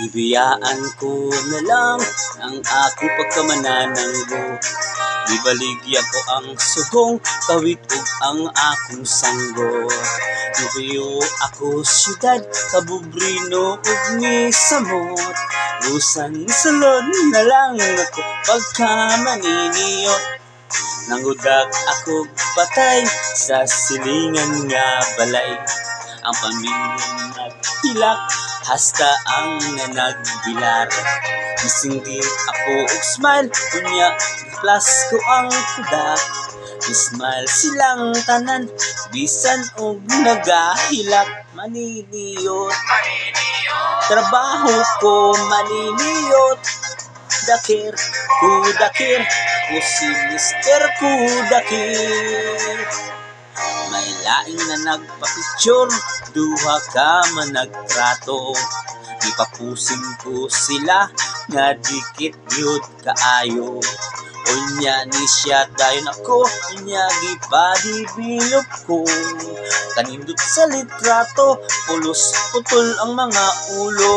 Ibiyaan ko na lang ang akong pagkamanananggo. Ibaligya ko ang sugong, kawit ug ang akong sanggo. Nubiyo ako siyudad, kabubrino ug ni samot. Busan sulod na lang ako pagkamaniniyot. Nangudag ako patay sa silingan nga balay. Ang pamilyang naghilak, hasta ang nanagbilar. Misingdi ako og smile, kunya plus ko ang kudak. Ismile silang tanan, bisan og nagahilak. Maniniyot, trabaho ko maniniyot. Dakir, kudakir, ko si Mr. Kudakir. May laing na nagpapicture, duha ka man nagtrato. Ipapusing ko sila, nga dikit yun kaayo. Unya ni siya dayon ako, unya gipadibilog ko. Kanindot sa litrato, pulos putol ang mga ulo.